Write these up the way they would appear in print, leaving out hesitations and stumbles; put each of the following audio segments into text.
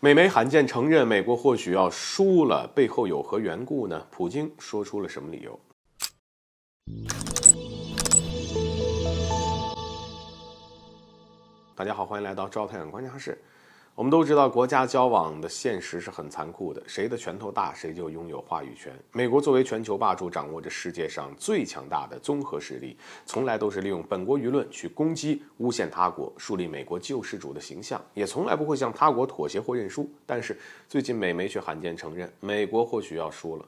美媒罕见承认美国或许要输了，背后有何缘故呢？普京说出了什么理由？大家好，欢迎来到赵太阳观察室。我们都知道，国家交往的现实是很残酷的，谁的拳头大，谁就拥有话语权。美国作为全球霸主，掌握着世界上最强大的综合实力，从来都是利用本国舆论去攻击、诬陷他国，树立美国救世主的形象，也从来不会向他国妥协或认输。但是最近美媒却罕见承认，美国或许要输了。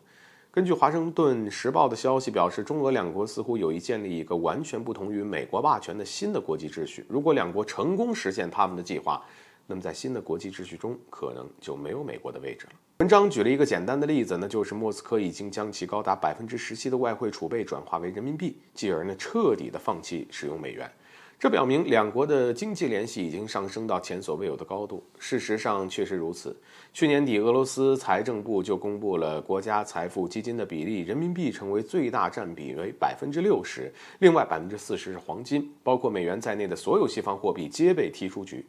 根据《华盛顿时报》的消息表示，中俄两国似乎有意建立一个完全不同于美国霸权的新的国际秩序。如果两国成功实现他们的计划，那么在新的国际秩序中，可能就没有美国的位置了。文章举了一个简单的例子，那就是莫斯科已经将其高达17%的外汇储备转化为人民币，继而彻底的放弃使用美元。这表明两国的经济联系已经上升到前所未有的高度。事实上确实如此。去年底，俄罗斯财政部就公布了国家财富基金的比例，人民币成为最大占比为60%，另外40%是黄金，包括美元在内的所有西方货币皆被踢出局。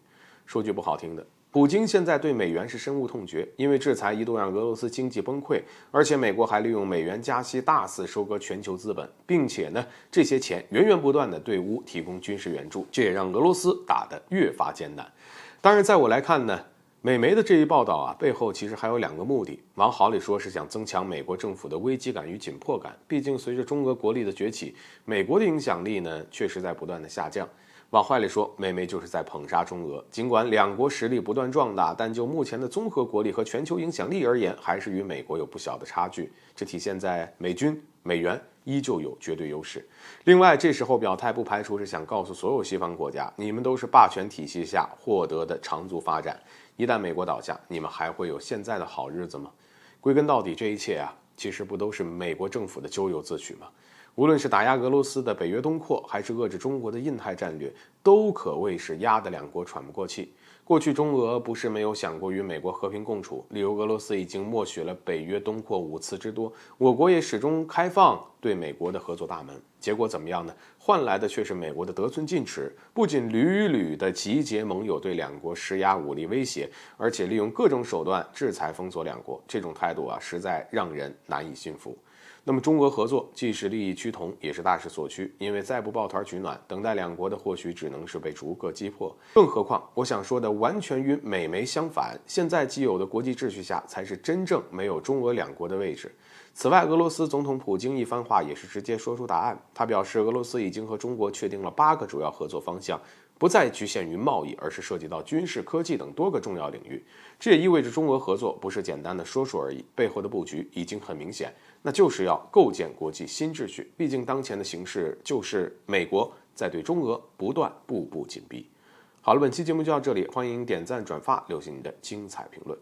说句不好听的，普京现在对美元是深恶痛绝，因为制裁一度让俄罗斯经济崩溃，而且美国还利用美元加息大肆收割全球资本，并且这些钱源源不断地对乌提供军事援助，这也让俄罗斯打得越发艰难。当然在我来看美媒的这一报道背后其实还有两个目的，往好里说是想增强美国政府的危机感与紧迫感，毕竟随着中俄国力的崛起，美国的影响力确实在不断的下降。往坏里说，美媒就是在捧杀中俄。尽管两国实力不断壮大，但就目前的综合国力和全球影响力而言，还是与美国有不小的差距。这体现在美军、美元依旧有绝对优势。另外，这时候表态不排除是想告诉所有西方国家，你们都是霸权体系下获得的长足发展。一旦美国倒下，你们还会有现在的好日子吗？归根到底，这一切其实不都是美国政府的咎由自取吗？无论是打压俄罗斯的北约东扩，还是遏制中国的印太战略，都可谓是压得两国喘不过气。过去中俄不是没有想过与美国和平共处，例如俄罗斯已经默许了北约东扩5次之多，我国也始终开放对美国的合作大门。结果怎么样呢？换来的却是美国的得寸进尺，不仅屡屡的集结盟友对两国施压武力威胁，而且利用各种手段制裁封锁两国，这种态度实在让人难以信服。那么中俄合作既是利益趋同，也是大势所趋，因为再不抱团取暖，等待两国的或许只能是被逐个击破。更何况我想说的完全与美媒相反，现在既有的国际秩序下才是真正没有中俄两国的位置。此外，俄罗斯总统普京一番话也是直接说出答案，他表示俄罗斯已经和中国确定了8个主要合作方向，不再局限于贸易，而是涉及到军事、科技等多个重要领域。这也意味着中俄合作不是简单的说说而已，背后的布局已经很明显，那就是要构建国际新秩序。毕竟当前的形势就是美国在对中俄不断步步紧逼。好了，本期节目就到这里，欢迎点赞转发，留下你的精彩评论。